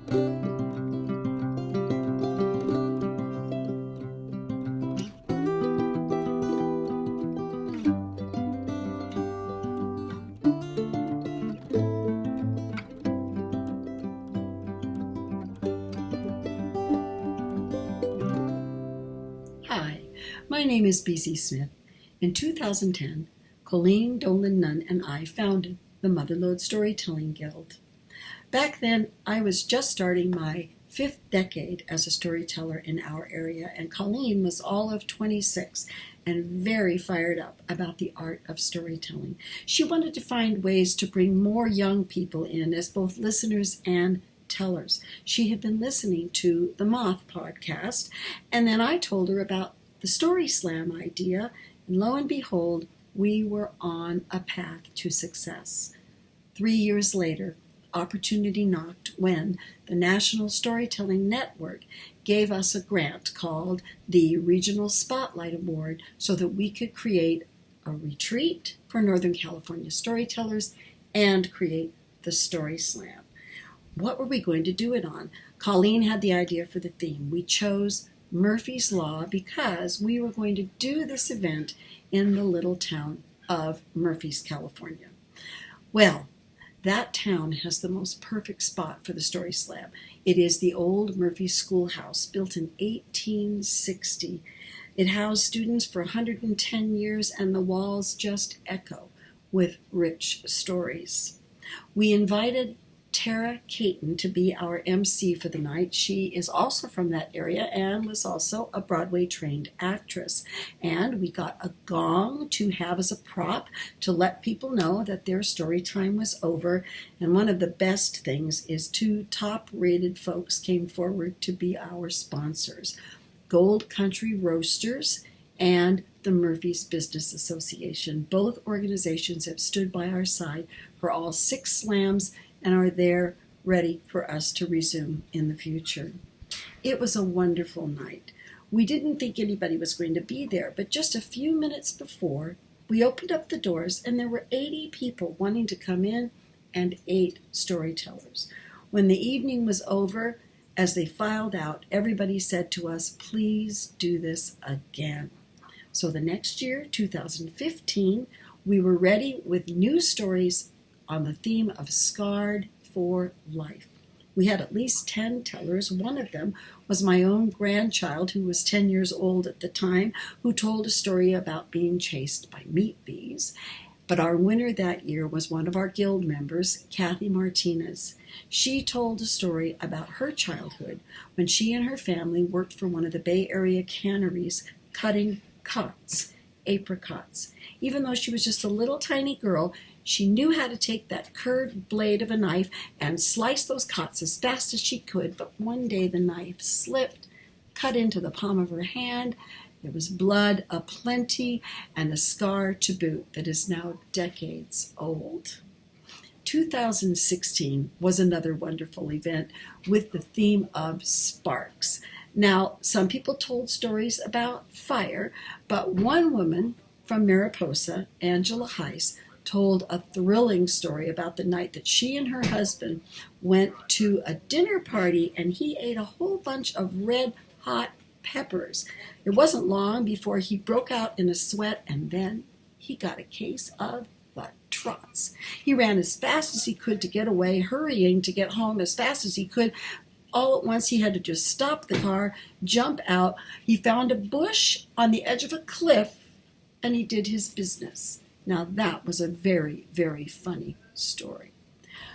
Hi, my name is B.C. Smith. In 2010, Colleen Dolan Nunn and I founded the Mother Lode Storytelling Guild. Back then, I was just starting my 5th decade as a storyteller in our area, and Colleen was all of 26 and very fired up about the art of storytelling. She wanted to find ways to bring more young people in as both listeners and tellers. She had been listening to the Moth podcast, and then I told her about the Story Slam idea, and lo and behold, we were on a path to success. 3 years later, opportunity knocked when the National Storytelling Network gave us a grant called the Regional Spotlight Award so that we could create a retreat for Northern California storytellers and create the Story Slam. What were we going to do it on? Colleen had the idea for the theme. We chose Murphy's Law because we were going to do this event in the little town of Murphy's, California. Well, that town has the most perfect spot for the Story Slam. It is the old Murphy Schoolhouse, built in 1860. It housed students for 110 years, and the walls just echo with rich stories. We invited Tara Caton to be our MC for the night. She is also from that area and was also a Broadway-trained actress. And we got a gong to have as a prop to let people know that their story time was over. And one of the best things is 2 top-rated folks came forward to be our sponsors, Gold Country Roasters and the Murphy's Business Association. Both organizations have stood by our side for all 6 slams and are there ready for us to resume in the future. It was a wonderful night. We didn't think anybody was going to be there, but just a few minutes before, we opened up the doors and there were 80 people wanting to come in and 8 storytellers. When the evening was over, as they filed out, everybody said to us, "Please do this again." So the next year, 2015, we were ready with new stories on the theme of Scarred for Life. We had at least 10 tellers. One of them was my own grandchild, who was 10 years old at the time, who told a story about being chased by meat bees. But our winner that year was one of our guild members, Kathy Martinez. She told a story about her childhood when she and her family worked for one of the Bay Area canneries cutting cots, apricots. Even though she was just a little tiny girl, she knew how to take that curved blade of a knife and slice those cots as fast as she could, but one day the knife slipped, cut into the palm of her hand. There was blood aplenty and a scar to boot that is now decades old. 2016 was another wonderful event with the theme of sparks. Now, some people told stories about fire, but one woman from Mariposa, Angela Heiss, told a thrilling story about the night that she and her husband went to a dinner party and he ate a whole bunch of red hot peppers. It wasn't long before he broke out in a sweat, and then he got a case of the trots. He ran as fast as he could to get away, hurrying to get home as fast as he could. All at once, he had to just stop the car, jump out. He found a bush on the edge of a cliff, and he did his business. Now, that was a very, very funny story.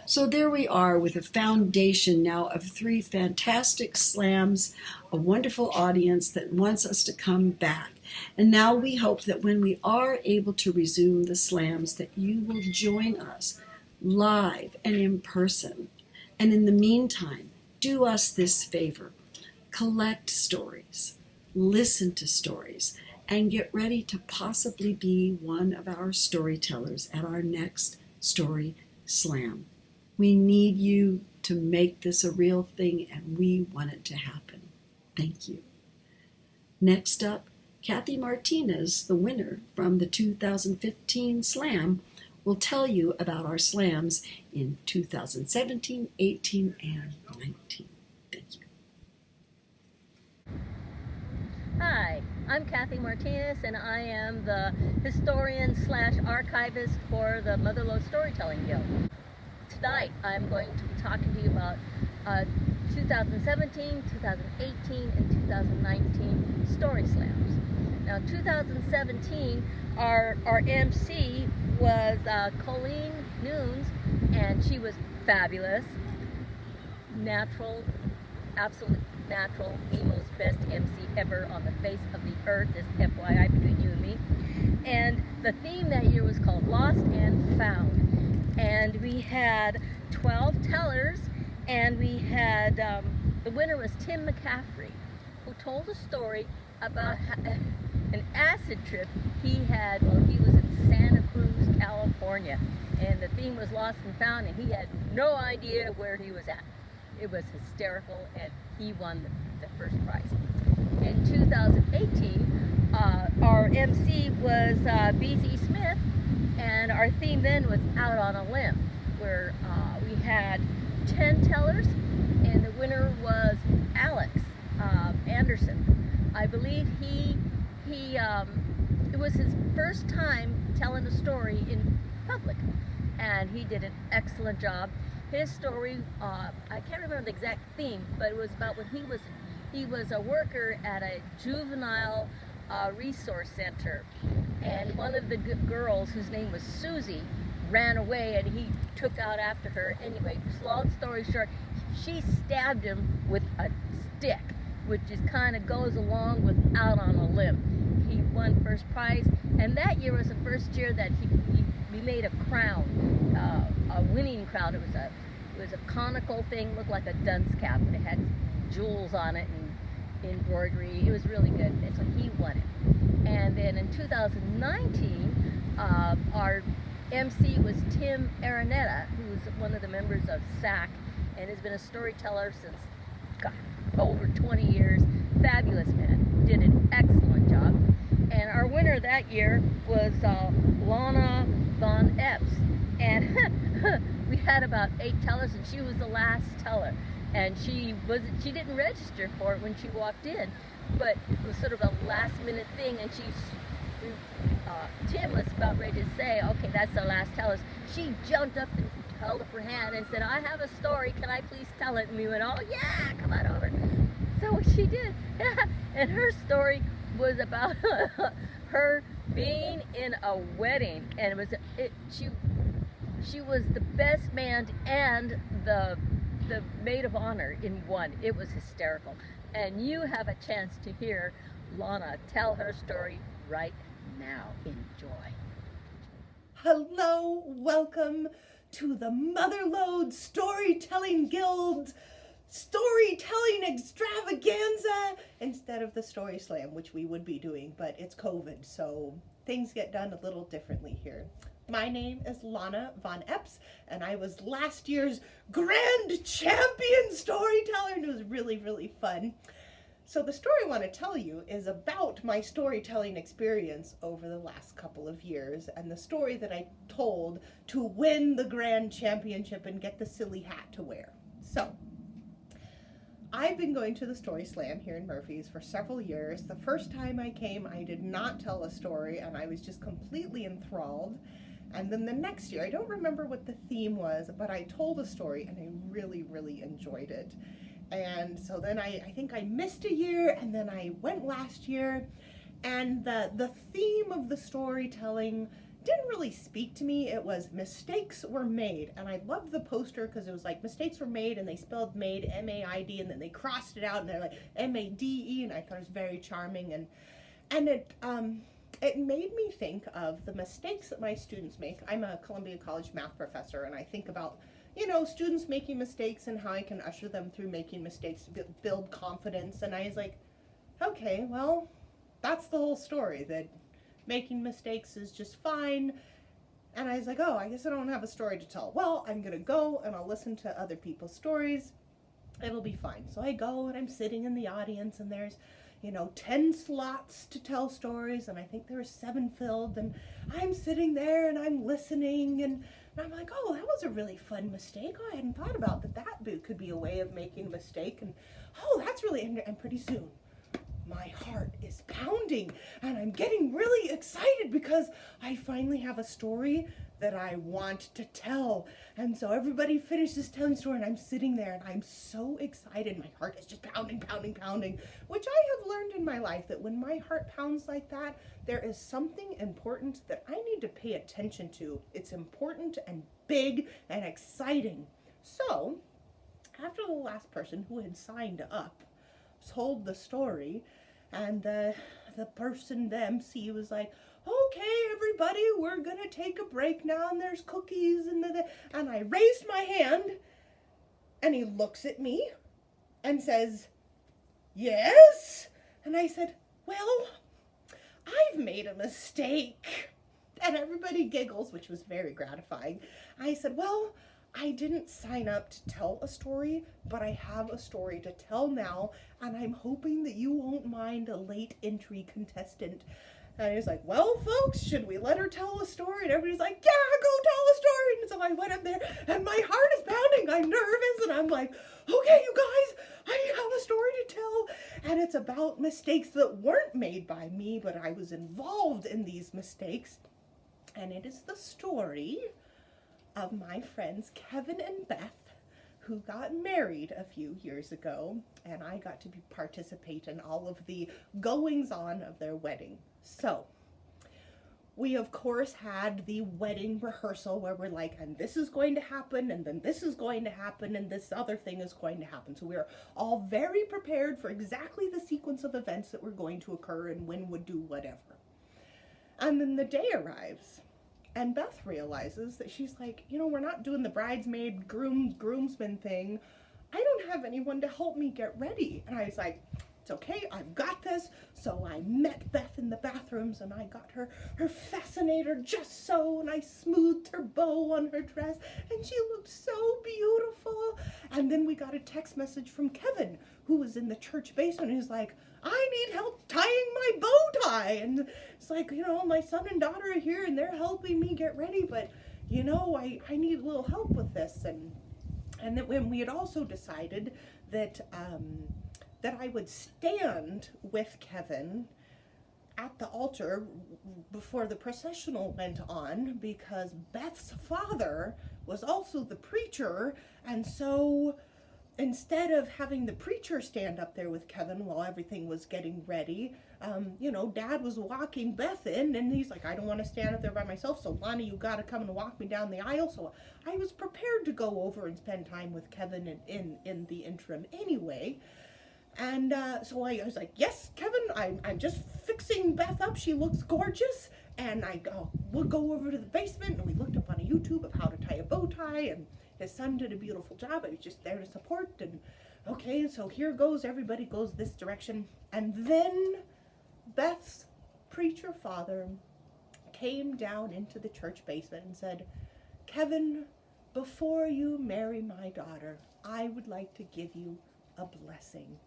So there we are with a foundation now of 3 fantastic slams, a wonderful audience that wants us to come back. And now we hope that when we are able to resume the slams, that you will join us live and in person. And in the meantime, do us this favor. Collect stories, listen to stories, and get ready to possibly be one of our storytellers at our next Story Slam. We need you to make this a real thing, and we want it to happen. Thank you. Next up, Kathy Martinez, the winner from the 2015 Slam, will tell you about our slams in 2017, 18, and 19. Thank you. Hi, I'm Kathy Martinez, and I am the historian slash archivist for the Mother Lode Storytelling Guild. Tonight I'm going to be talking to you about 2017, 2018, and 2019 Story Slams. Now 2017, our MC was Colleen Nunes, and she was fabulous, natural, absolutely natural, the most best MC ever on the face of the earth, is FYI between you and me. And the theme that year was called Lost and Found. And we had 12 tellers, and we had, the winner was Tim McCaffrey, who told a story about an acid trip he had while he was in Santa Cruz, California. And the theme was Lost and Found, and he had no idea where he was at. It was hysterical, and he won the first prize. In 2018, our MC was B.Z. Smith, and our theme then was Out on a Limb, where we had 10 tellers, and the winner was Alex Anderson. I believe it was his first time telling a story in public, and he did an excellent job. His story, I can't remember the exact theme, but it was about when he was a worker at a juvenile resource center, and one of the girls, whose name was Susie, ran away, and he took out after her. Anyway, long story short, she stabbed him with a stick, which just kind of goes along with Out on a Limb. He won first prize, and that year was the first year that we made a crown, a winning crown. It was a conical thing, looked like a dunce cap, but it had jewels on it and embroidery. It was really good, and so he won it. And then in 2019, our MC was Tim Araneta, who's one of the members of SAC, and has been a storyteller since, God, over 20 years. Fabulous man, did an excellent job. And our winner that year was Lana Von Epps, and we had about 8 tellers, and she was the last teller. And she didn't register for it when she walked in, but it was sort of a last minute thing, and Tim was about ready to say, okay, that's the last tellers. She jumped up and held up her hand and said, I have a story, can I please tell it? And we went, oh yeah, come on over. So she did, and her story was about her being in a wedding, and she was the best man and the maid of honor in one. It was hysterical, and you have a chance to hear Lana tell her story right now. Enjoy. Hello, welcome to the Mother Lode Storytelling Guild storytelling extravaganza instead of the Story Slam, which we would be doing, but it's COVID, so things get done a little differently here. My name is Lana Von Epps, and I was last year's grand champion storyteller, and it was really, really fun. So the story I want to tell you is about my storytelling experience over the last couple of years, and the story that I told to win the grand championship and get the silly hat to wear. So I've been going to the Story Slam here in Murphy's for several years. The first time I came, I did not tell a story, and I was just completely enthralled. And then the next year, I don't remember what the theme was, but I told a story, and I really, really enjoyed it. And so then I think I missed a year, and then I went last year, and the theme of the storytelling didn't really speak to me. It was mistakes were made, and I loved the poster because it was like mistakes were made, and they spelled made M-A-I-D, and then they crossed it out, and they're like M-A-D-E, and I thought it was very charming, and it made me think of the mistakes that my students make. I'm a Columbia College math professor, and I think about, you know, students making mistakes and how I can usher them through making mistakes to build confidence. And I was like, okay, well, that's the whole story, that making mistakes is just fine. And I was like, oh, I guess I don't have a story to tell. Well, I'm gonna go and I'll listen to other people's stories. It'll be fine. So I go and I'm sitting in the audience, and there's, 10 slots to tell stories, and I think there were 7 filled, and I'm sitting there and I'm listening, and I'm like, oh, that was a really fun mistake. Oh, I hadn't thought about that could be a way of making a mistake, and oh, that's really, and pretty soon my heart is pounding and I'm getting really excited because I finally have a story that I want to tell. And so everybody finishes telling the story and I'm sitting there and I'm so excited. My heart is just pounding, pounding, pounding, which I have learned in my life that when my heart pounds like that, there is something important that I need to pay attention to. It's important and big and exciting. So after the last person who had signed up told the story, and the person, the MC, was like, okay, everybody, we're gonna take a break now, and there's cookies, and I raised my hand, and he looks at me and says, yes? And I said, well, I've made a mistake. And everybody giggles, which was very gratifying. I said, well, I didn't sign up to tell a story, but I have a story to tell now, and I'm hoping that you won't mind a late entry contestant. And I was like, well, folks, should we let her tell a story? And everybody's like, yeah, go tell a story. And so I went up there, and my heart is pounding. I'm nervous, and I'm like, okay, you guys, I have a story to tell. And it's about mistakes that weren't made by me, but I was involved in these mistakes. And it is the story of my friends Kevin and Beth, who got married a few years ago, and I got to participate in all of the goings-on of their wedding. So, we of course had the wedding rehearsal where we're like, and this is going to happen, and then this is going to happen, and this other thing is going to happen. So we're all very prepared for exactly the sequence of events that were going to occur and when would do whatever. And then the day arrives. And Beth realizes that she's like, we're not doing the bridesmaid groomsman thing. I don't have anyone to help me get ready. And I was like, it's okay, I've got this. So I met Beth in the bathrooms and I got her fascinator just so, and I smoothed her bow on her dress and she looked so beautiful. And then we got a text message from Kevin, who was in the church basement, and he's like, I need help tying my bow tie. And it's like, my son and daughter are here and they're helping me get ready, but I need a little help with this. And then when we had also decided that that I would stand with Kevin at the altar before the processional went on, because Beth's father was also the preacher, and so instead of having the preacher stand up there with Kevin while everything was getting ready, Dad was walking Beth in, and he's like, I don't want to stand up there by myself, so Lonnie, you got to come and walk me down the aisle. So I was prepared to go over and spend time with Kevin in the interim anyway. And so I was like, yes, Kevin, I'm just fixing Beth up. She looks gorgeous. And we'll go over to the basement, and we looked up on a YouTube of how to tie a bow tie, and his son did a beautiful job. I was just there to support. And okay, so here goes, everybody goes this direction. And then Beth's preacher father came down into the church basement and said, Kevin, before you marry my daughter, I would like to give you a blessing.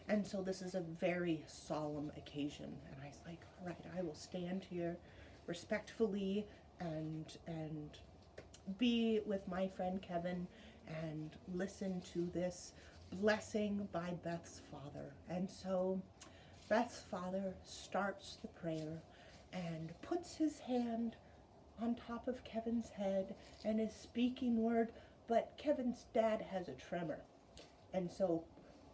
And so this is a very solemn occasion. And I was like, all right, I will stand here respectfully and be with my friend Kevin and listen to this blessing by Beth's father. And so Beth's father starts the prayer and puts his hand on top of Kevin's head and is speaking word, but Kevin's dad has a tremor. And so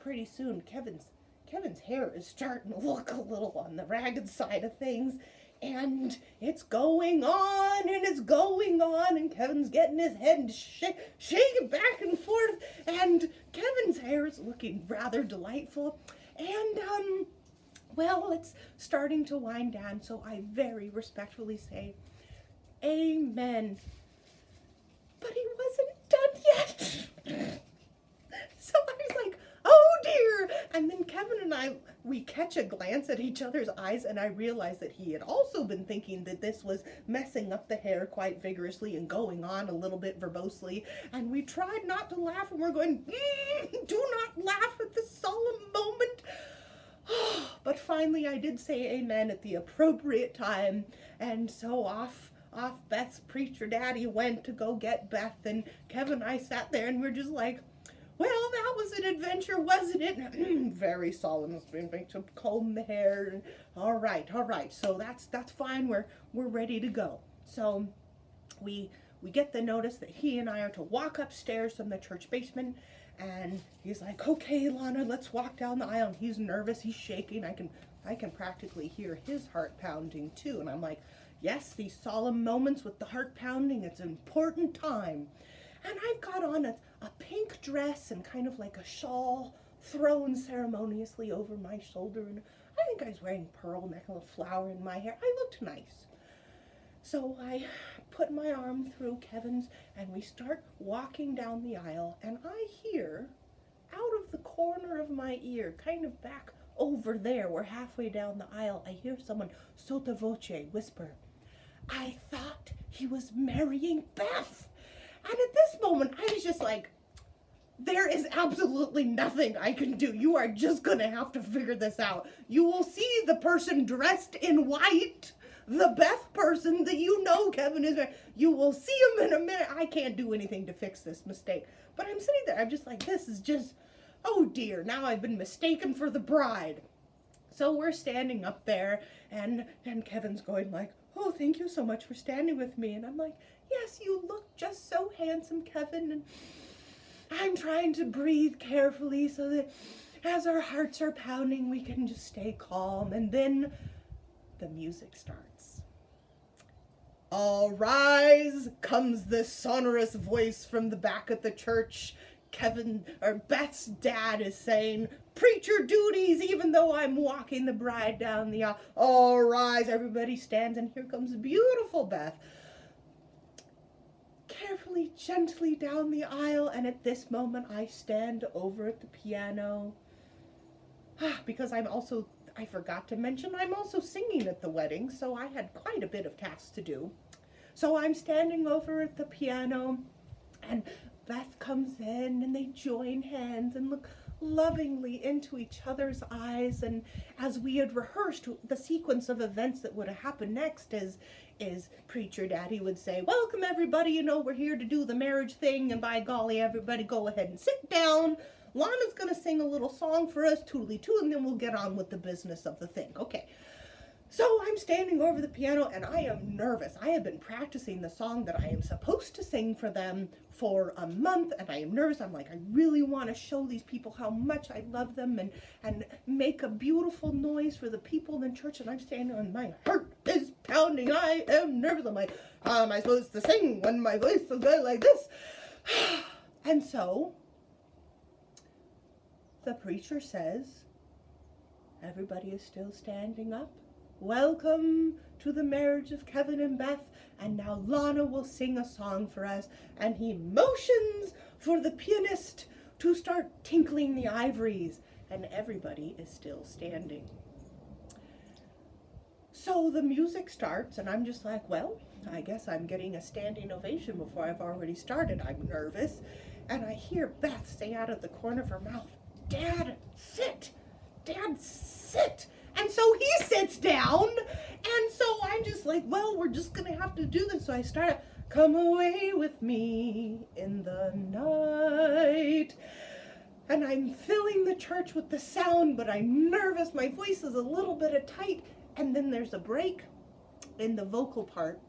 pretty soon Kevin's hair is starting to look a little on the ragged side of things, and it's going on and it's going on, and Kevin's getting his head shaking back and forth, and Kevin's hair is looking rather delightful, and well, it's starting to wind down, so I very respectfully say, Amen. But he wasn't done yet. So I was like, oh dear. And then Kevin and we catch a glance at each other's eyes, and I realized that he had also been thinking that this was messing up the hair quite vigorously and going on a little bit verbosely. And we tried not to laugh, and we're going, do not laugh at this solemn moment. But finally I did say amen at the appropriate time, and so off Beth's preacher daddy went to go get Beth, and Kevin and I sat there and we're just like, well, that was an adventure, wasn't it? Very solemn, to comb the hair. And, all right. So that's fine. We're ready to go. So we get the notice that he and I are to walk upstairs from the church basement, and he's like, okay, Lana, let's walk down the aisle. And he's nervous, he's shaking. I can practically hear his heart pounding too. And I'm like, yes, these solemn moments with the heart pounding, it's an important time. And I've got on a pink dress and kind of like a shawl thrown ceremoniously over my shoulder, and I think I was wearing pearl neck, a little flower in my hair. I looked nice. So I put my arm through Kevin's and we start walking down the aisle, and I hear out of the corner of my ear, kind of back over there, we're halfway down the aisle, I hear someone sotto voce whisper, I thought he was marrying Beth. And at this moment, I was just like, there is absolutely nothing I can do. You are just going to have to figure this out. You will see the person dressed in white, the Beth person that you know Kevin is. You will see him in a minute. I can't do anything to fix this mistake. But I'm sitting there, I'm just like, this is just, oh dear, now I've been mistaken for the bride. So we're standing up there, and Kevin's going like, oh, thank you so much for standing with me. And I'm like, yes, you look just so handsome, Kevin. And I'm trying to breathe carefully so that as our hearts are pounding, we can just stay calm. And then the music starts. All rise, comes the sonorous voice from the back of the church. Beth's dad is saying, preacher duties, even though I'm walking the bride down the aisle. All rise, everybody stands, and here comes beautiful Beth. Carefully, gently down the aisle, and at this moment I stand over at the piano. Because I forgot to mention, I'm also singing at the wedding, so I had quite a bit of tasks to do. So I'm standing over at the piano, and Beth comes in, and they join hands and look lovingly into each other's eyes. And as we had rehearsed, the sequence of events that would have happened next is preacher daddy would say, welcome everybody, we're here to do the marriage thing, and by golly, everybody go ahead and sit down. Lana's going to sing a little song for us, toodly-too, and then we'll get on with the business of the thing. Okay. So I'm standing over the piano, and I am nervous. I have been practicing the song that I am supposed to sing for them for a month, and I am nervous. I'm like, I really want to show these people how much I love them and make a beautiful noise for the people in church. And I'm standing there, and my heart is pounding. I am nervous. I'm like, how am I supposed to sing when my voice is going like this? And so the preacher says, everybody is still standing up. Welcome to the marriage of Kevin and Beth, and now Lana will sing a song for us. And he motions for the pianist to start tinkling the ivories, and everybody is still standing. So the music starts, and I'm just like, well, I guess I'm getting a standing ovation before I've already started. I'm nervous, and I hear Beth say out of the corner of her mouth, Dad, sit! Dad, sit! And so he sits down, and so I'm just like, well, we're just going to have to do this. So I start, come away with me in the night. And I'm filling the church with the sound, but I'm nervous. My voice is a little bit tight. And then there's a break in the vocal part.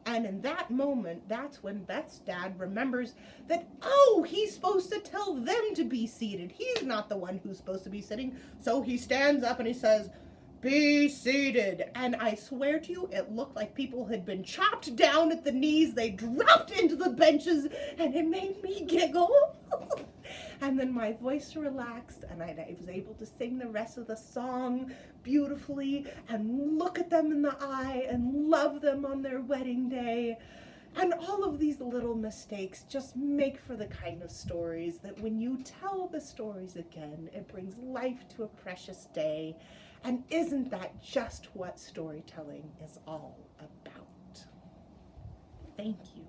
And in that moment, that's when Beth's dad remembers that, oh, he's supposed to tell them to be seated. He's not the one who's supposed to be sitting. So he stands up and he says, be seated. And I swear to you, it looked like people had been chopped down at the knees. They dropped into the benches, and it made me giggle. And then my voice relaxed, and I was able to sing the rest of the song beautifully and look at them in the eye and love them on their wedding day. And all of these little mistakes just make for the kind of stories that when you tell the stories again, it brings life to a precious day. And isn't that just what storytelling is all about? Thank you.